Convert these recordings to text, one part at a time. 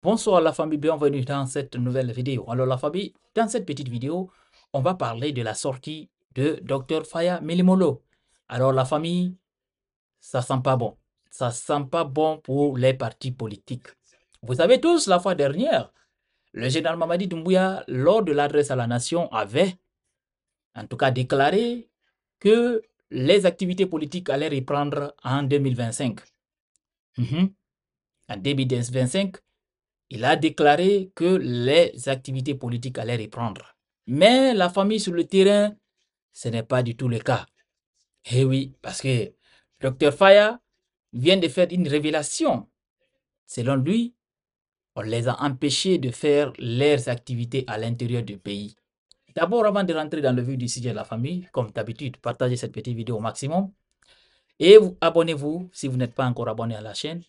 Bonsoir la famille, bienvenue dans cette nouvelle vidéo. Alors la famille, dans cette petite vidéo, on va parler de la sortie de Dr Faya Milimolo. Alors la famille, ça sent pas bon. Ça sent pas bon pour les partis politiques. Vous savez tous, la fois dernière, le général Mamadi Doumbouya, lors de l'adresse à la nation, avait en tout cas déclaré que les activités politiques allaient reprendre en 2025. En 2025, il a déclaré que les activités politiques allaient reprendre. Mais la famille sur le terrain, ce n'est pas du tout le cas. Eh oui, parce que Dr Faya vient de faire une révélation. Selon lui, on les a empêchés de faire leurs activités à l'intérieur du pays. D'abord, avant de rentrer dans le vif du sujet de la famille, comme d'habitude, partagez cette petite vidéo au maximum. Et abonnez-vous si vous n'êtes pas encore abonné à la chaîne.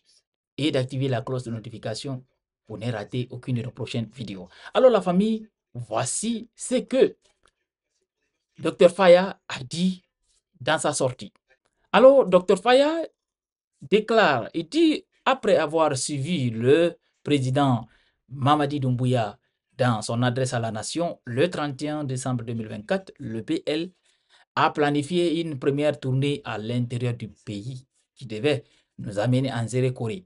Et d'activer la cloche de notification pour ne rater aucune de nos prochaines vidéos. Alors la famille, voici ce que Dr Faya a dit dans sa sortie. Alors Dr Faya déclare et dit, après avoir suivi le président Mamadi Doumbouya dans son adresse à la nation le 31 décembre 2024, le PL a planifié une première tournée à l'intérieur du pays qui devait nous amener en Zérékoré,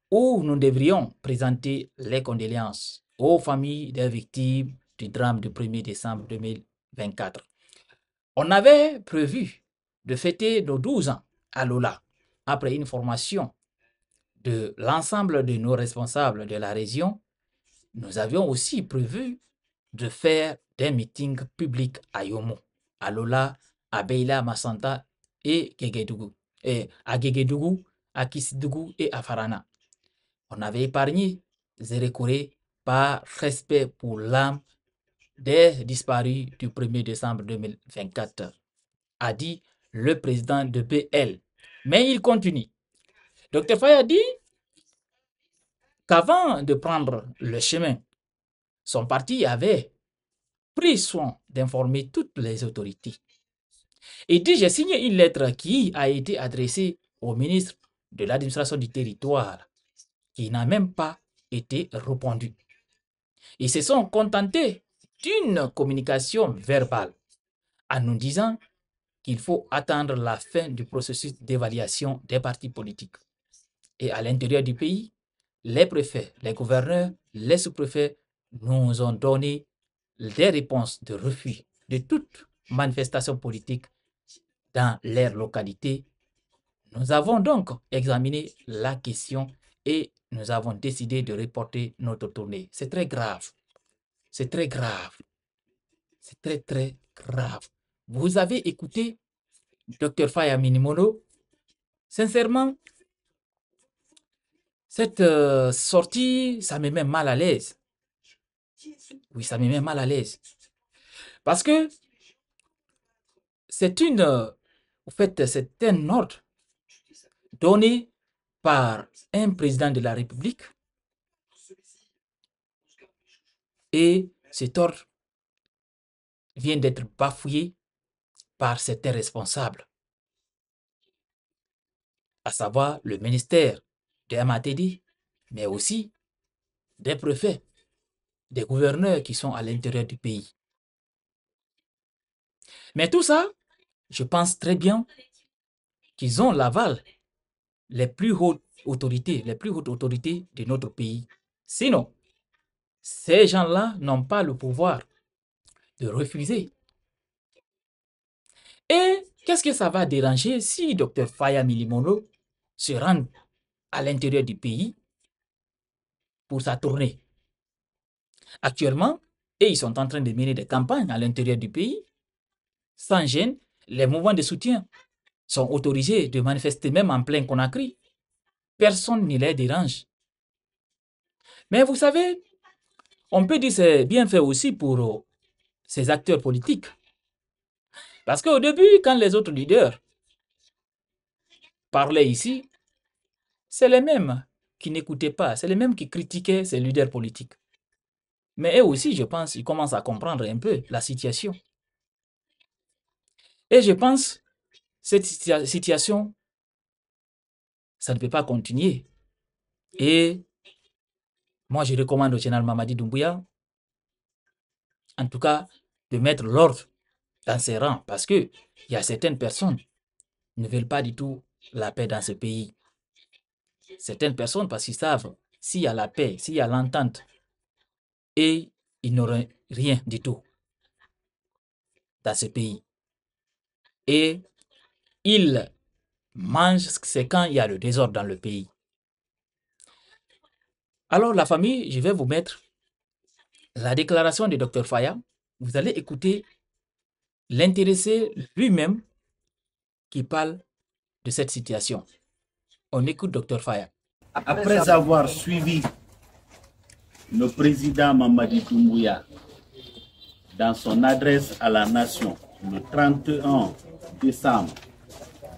où nous devrions présenter les condoléances aux familles des victimes du drame du 1er décembre 2024. On avait prévu de fêter nos 12 ans à Lola, après une formation de l'ensemble de nos responsables de la région. Nous avions aussi prévu de faire des meetings publics à Yomo, à Lola, à Beila, Massanta et Guéguédougou, et à Guéguédougou, à Kissidougou et à Farana. On avait épargné Zérékoré par respect pour l'âme des disparus du 1er décembre 2024, a dit le président de PL. Mais il continue. Dr Faye a dit qu'avant de prendre le chemin, son parti avait pris soin d'informer toutes les autorités. Il dit, j'ai signé une lettre qui a été adressée au ministre de l'administration du territoire, qui n'a même pas été répondue. Ils se sont contentés d'une communication verbale en nous disant qu'il faut attendre la fin du processus d'évaluation des partis politiques. Et à l'intérieur du pays, les préfets, les gouverneurs, les sous-préfets nous ont donné des réponses de refus de toute manifestation politique dans leur localité. Nous avons donc examiné la question et nous avons décidé de reporter notre tournée. C'est très grave. C'est très grave. C'est très, très grave. Vous avez écouté Dr Faya Minimono. Sincèrement, cette sortie, ça me met mal à l'aise. Oui, ça me met mal à l'aise. Parce que c'est une... en fait, c'est un ordre donné par un président de la République. Et cet ordre vient d'être bafoué par certains responsables, à savoir le ministère de MATD, mais aussi des préfets, des gouverneurs qui sont à l'intérieur du pays. Mais tout ça, je pense très bien qu'ils ont l'aval les plus hautes autorités de notre pays. Sinon, ces gens-là n'ont pas le pouvoir de refuser. Et qu'est-ce que ça va déranger si Dr Faya Milimono se rend à l'intérieur du pays pour sa tournée? Actuellement, et ils sont en train de mener des campagnes à l'intérieur du pays, sans gêne. Les mouvements de soutien sont autorisés de manifester même en plein Conakry. Personne ne les dérange. Mais vous savez, on peut dire que c'est bien fait aussi pour ces acteurs politiques. Parce qu'au début, quand les autres leaders parlaient ici, c'est les mêmes qui n'écoutaient pas, c'est les mêmes qui critiquaient ces leaders politiques. Mais eux aussi, je pense, ils commencent à comprendre un peu la situation. Et je pense, cette situation, ça ne peut pas continuer. Et Moi, je recommande au général Mamadi Doumbouya, en tout cas, de mettre l'ordre dans ses rangs parce que il y a certaines personnes qui ne veulent pas du tout la paix dans ce pays. Certaines personnes, parce qu'ils savent, s'il y a la paix, s'il y a l'entente, et ils n'auraient rien du tout dans ce pays. Et ils mangent, c'est quand il y a le désordre dans le pays. Alors la famille, je vais vous mettre la déclaration du docteur Faya. Vous allez écouter l'intéressé lui-même qui parle de cette situation. On écoute docteur Faya. Après avoir suivi le président Mamadi Doumbouya dans son adresse à la nation le 31 décembre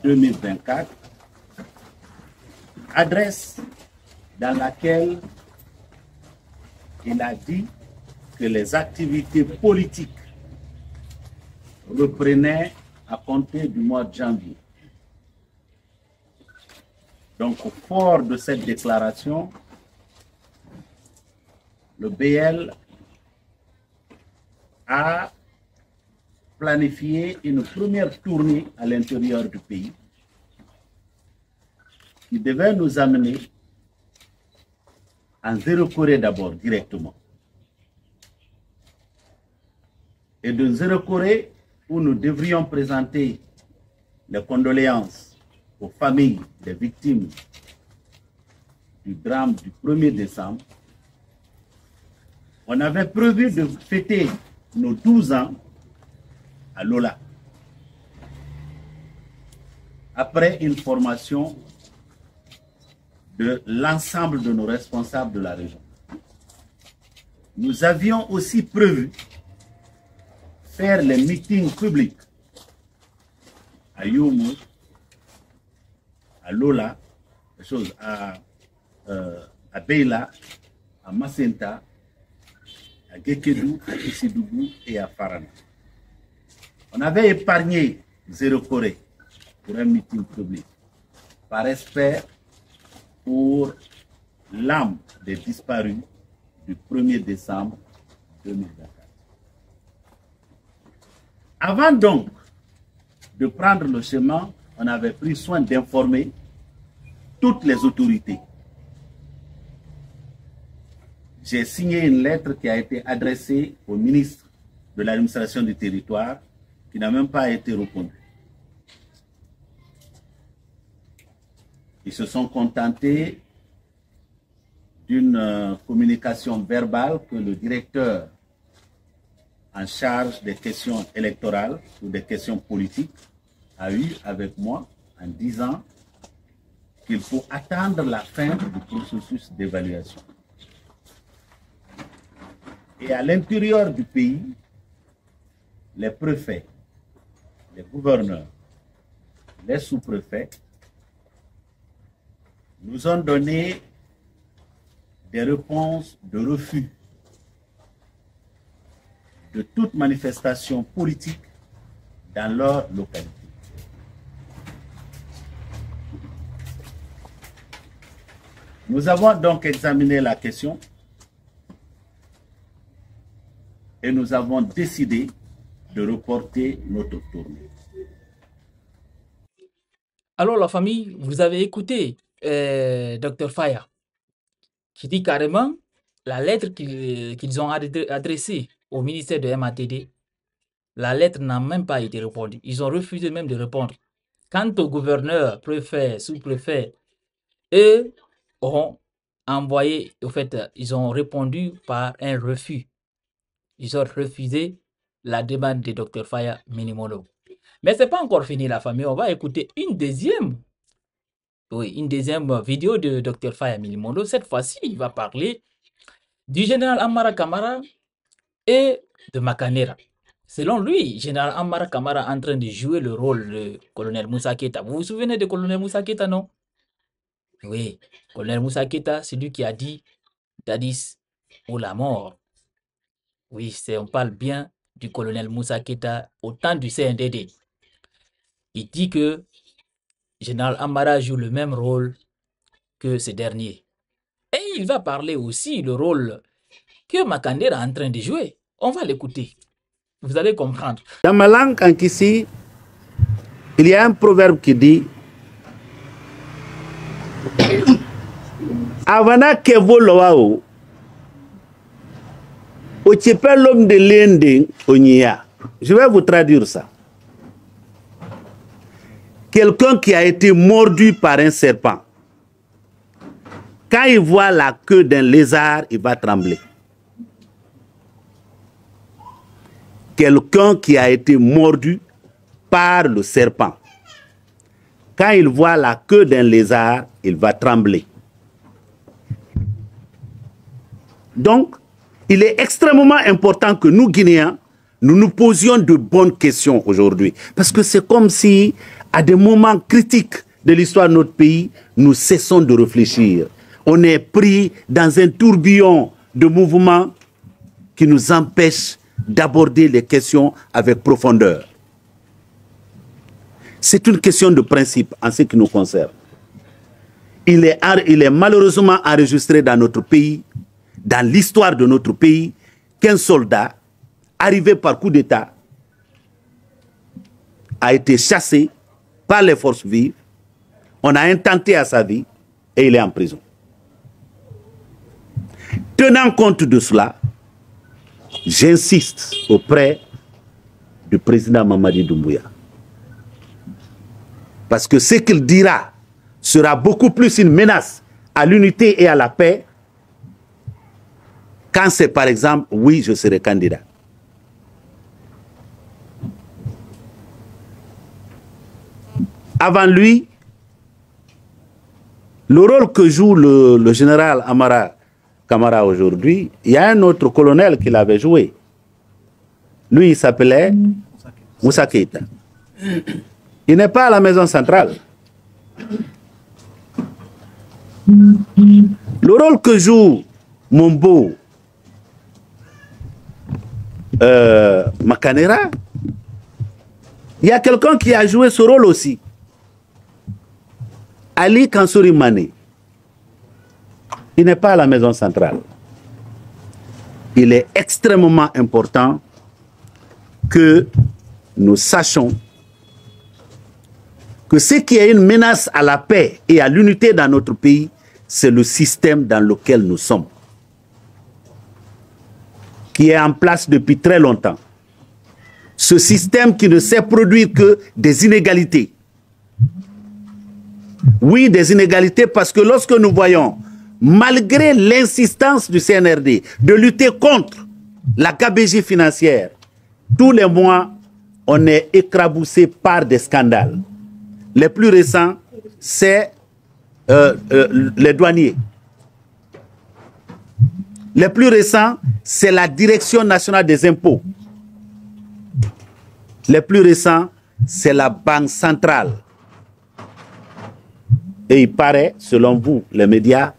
2024, adresse dans laquelle il a dit que les activités politiques reprenaient à compter du mois de janvier. Donc, au fort de cette déclaration, le BL a planifié une première tournée à l'intérieur du pays qui devait nous amener en Zéro Corée d'abord, directement. Et de Zéro Corée, où nous devrions présenter les condoléances aux familles des victimes du drame du 1er décembre, on avait prévu de fêter nos 12 ans à Lola, après une formation de l'ensemble de nos responsables de la région. Nous avions aussi prévu faire les meetings publics à Youmou, à Lola, à Beila, à Macenta, à Gekedou, à Kissidougou et à Farana. On avait épargné Zéro Corée pour un meeting public, par respect pour l'âme des disparus du 1er décembre 2024. Avant donc de prendre le chemin, on avait pris soin d'informer toutes les autorités. J'ai signé une lettre qui a été adressée au ministre de l'administration du territoire, qui n'a même pas été répondu. Ils se sont contentés d'une communication verbale que le directeur en charge des questions électorales ou des questions politiques a eu avec moi en disant qu'il faut attendre la fin du processus d'évaluation. Et à l'intérieur du pays, les préfets, les gouverneurs, les sous-préfets nous ont donné des réponses de refus de toute manifestation politique dans leur localité. Nous avons donc examiné la question et nous avons décidé de reporter notre tournée. Alors la famille, vous avez écouté Dr Faya qui dit carrément la lettre qu'ils ont adressée au ministère de MATD, la lettre n'a même pas été répondue. Ils ont refusé même de répondre. Quant au gouverneur, préfet, sous-préfet, eux ont envoyé, au fait, ils ont répondu par un refus. Ils ont refusé la demande de Dr Faya Minimolo. Mais ce n'est pas encore fini la famille. On va écouter une deuxième vidéo de Dr Faya Minimolo. Cette fois-ci, il va parler du général Amara Kamara et de Makanera. Selon lui, général Amara Kamara est en train de jouer le rôle de colonel Moussa Keita. Vous vous souvenez de colonel Moussa Keita, non? Oui, colonel Moussa Keita, c'est lui qui a dit Dadis ou la mort. Oui, on parle bien du colonel Moussa Keita au temps du CNDD. Il dit que général Amara joue le même rôle que ce dernier. Et il va parler aussi le rôle que Makandera est en train de jouer. On va l'écouter. Vous allez comprendre. Dans ma langue en Kissi, il y a un proverbe qui dit Avana kevo loao, l'homme de l'Inde, Onia. Je vais vous traduire ça. Quelqu'un qui a été mordu par un serpent, quand il voit la queue d'un lézard, il va trembler. Quelqu'un qui a été mordu par le serpent, quand il voit la queue d'un lézard, il va trembler. Donc, il est extrêmement important que nous, Guinéens, nous nous posions de bonnes questions aujourd'hui. Parce que c'est comme si, à des moments critiques de l'histoire de notre pays, nous cessons de réfléchir. On est pris dans un tourbillon de mouvements qui nous empêchent d'aborder les questions avec profondeur. C'est une question de principe en ce qui nous concerne. Il est malheureusement enregistré dans notre pays, dans l'histoire de notre pays, qu'un soldat, arrivé par coup d'État, a été chassé par les forces vives, on a intenté à sa vie et il est en prison. Tenant compte de cela, j'insiste auprès du président Mamadi Doumbouya. Parce que ce qu'il dira sera beaucoup plus une menace à l'unité et à la paix quand c'est par exemple, oui, je serai candidat. Avant lui, le rôle que joue le général Amara Kamara aujourd'hui, il y a un autre colonel qui l'avait joué. Lui, il s'appelait Moussa Keïta. Il n'est pas à la maison centrale. Le rôle que joue Mombo Makanera, il y a quelqu'un qui a joué ce rôle aussi. Ali Kansouri Mané. Il n'est pas à la maison centrale. Il est extrêmement important que nous sachions que ce qui est une menace à la paix et à l'unité dans notre pays, c'est le système dans lequel nous sommes, qui est en place depuis très longtemps. Ce système qui ne sait produire que des inégalités. Oui, des inégalités, parce que lorsque nous voyons, malgré l'insistance du CNRD de lutter contre la gabegie financière, tous les mois, on est écraboussé par des scandales. Les plus récents, c'est les douaniers. Les plus récents, c'est la Direction nationale des impôts. Les plus récents, c'est la Banque centrale. Et il paraît, selon vous, les médias,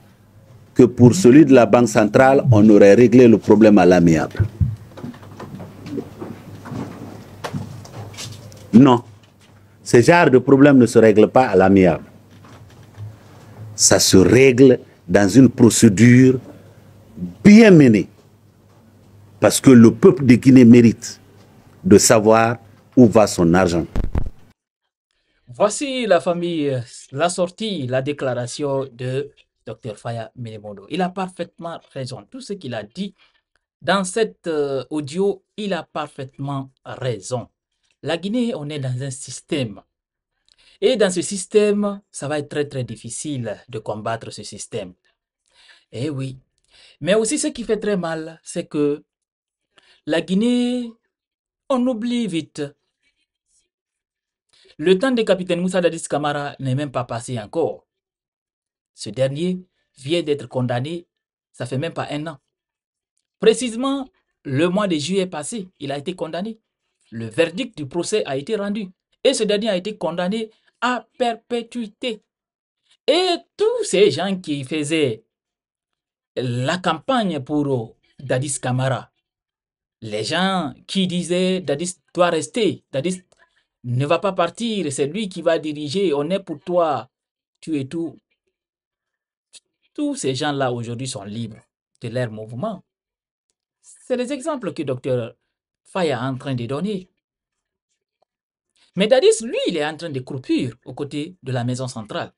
que pour celui de la Banque centrale, on aurait réglé le problème à l'amiable. Non. Ce genre de problème ne se règle pas à l'amiable. Ça se règle dans une procédure bien menée. Parce que le peuple de Guinée mérite de savoir où va son argent. Voici la famille, la sortie, la déclaration de Dr Faya Mélémondo. Il a parfaitement raison. Tout ce qu'il a dit dans cet audio, il a parfaitement raison. La Guinée, on est dans un système. Et dans ce système, ça va être très très difficile de combattre ce système. Eh oui. Mais aussi ce qui fait très mal, c'est que la Guinée, on oublie vite. Le temps de capitaine Moussa Dadis Camara n'est même pas passé encore. Ce dernier vient d'être condamné, ça fait même pas un an. Précisément, le mois de juillet passé, il a été condamné. Le verdict du procès a été rendu. Et ce dernier a été condamné à perpétuité. Et tous ces gens qui faisaient la campagne pour Dadis Camara, les gens qui disaient Dadis doit rester, Dadis ne va pas partir, c'est lui qui va diriger, on est pour toi, tu es tout. Tous ces gens-là aujourd'hui sont libres de leur mouvement. C'est les exemples que Dr Faye est en train de donner. Mais Dadis, lui, il est en train de croupir aux côtés de la maison centrale.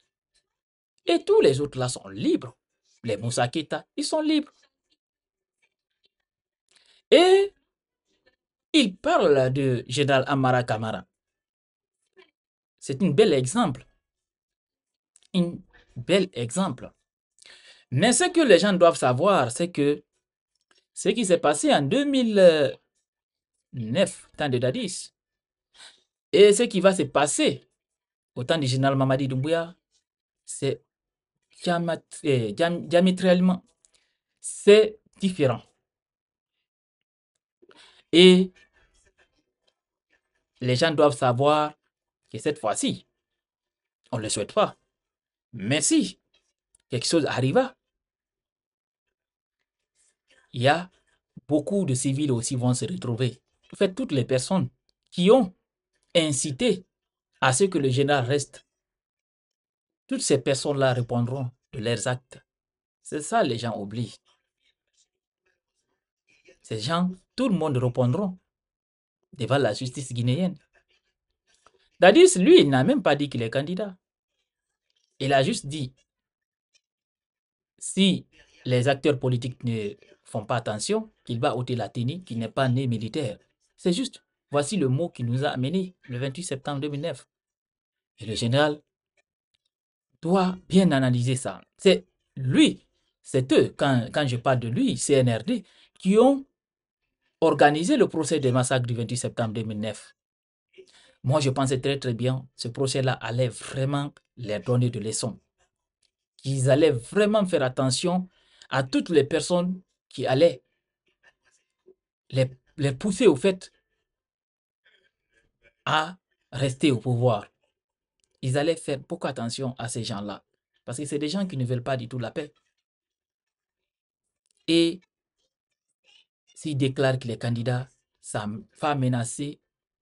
Et tous les autres là sont libres. Les Moussa Keita, ils sont libres. Et il parle de Général Amara Kamara. C'est un bel exemple. Un bel exemple. Mais ce que les gens doivent savoir, c'est que ce qui s'est passé en 2009, temps de Dadis, et ce qui va se passer au temps du général Mamadi Doumbouya, c'est diamétralement, c'est différent. Et les gens doivent savoir que cette fois-ci, on ne le souhaite pas. Mais si quelque chose arriva, il y a beaucoup de civils aussi vont se retrouver. En fait, toutes les personnes qui ont incité à ce que le général reste, toutes ces personnes-là répondront de leurs actes. C'est ça, les gens oublient. Ces gens, tout le monde répondront devant la justice guinéenne. Dadis, lui, il n'a même pas dit qu'il est candidat. Il a juste dit, si les acteurs politiques ne font pas attention, qu'il va ôter la tenue, qu'il n'est pas né militaire. C'est juste, voici le mot qui nous a amené le 28 septembre 2009. Et le général doit bien analyser ça. C'est lui, c'est eux, quand je parle de lui, CNRD, qui ont organisé le procès des massacres du 28 septembre 2009. Moi, je pensais très très bien, ce procès-là allait vraiment leur donner de leçons. Qu'ils allaient vraiment faire attention à toutes les personnes qui allaient les pousser au fait à rester au pouvoir. Ils allaient faire beaucoup attention à ces gens-là. Parce que c'est des gens qui ne veulent pas du tout la paix. Et s'il déclare qu'il est candidat, ça va menacer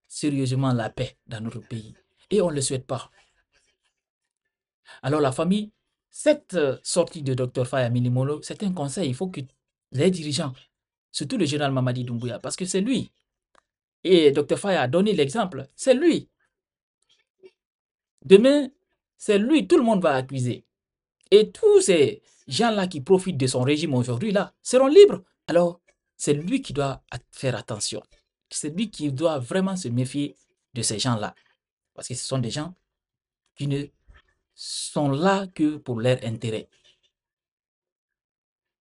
sérieusement la paix dans notre pays. Et on ne le souhaite pas. Alors la famille, cette sortie de Dr Faye Minimolo, c'est un conseil. Il faut que les dirigeants, surtout le général Mamadi Doumbouya, parce que c'est lui, et Dr Faye a donné l'exemple, c'est lui. Demain, c'est lui, tout le monde va accuser. Et tous ces gens-là qui profitent de son régime aujourd'hui, là, seront libres. Alors, c'est lui qui doit faire attention. C'est lui qui doit vraiment se méfier de ces gens-là. Parce que ce sont des gens qui ne sont là que pour leur intérêt.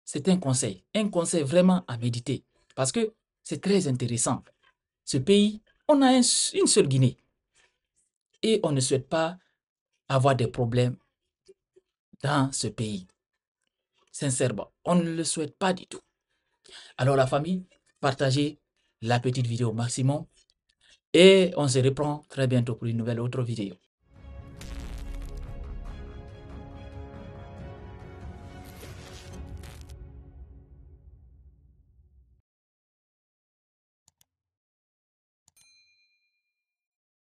C'est un conseil vraiment à méditer. Parce que c'est très intéressant. Ce pays, on a une seule Guinée. Et on ne souhaite pas avoir des problèmes dans ce pays. Sincèrement, on ne le souhaite pas du tout. Alors la famille, partagez la petite vidéo au maximum et on se reprend très bientôt pour une nouvelle autre vidéo.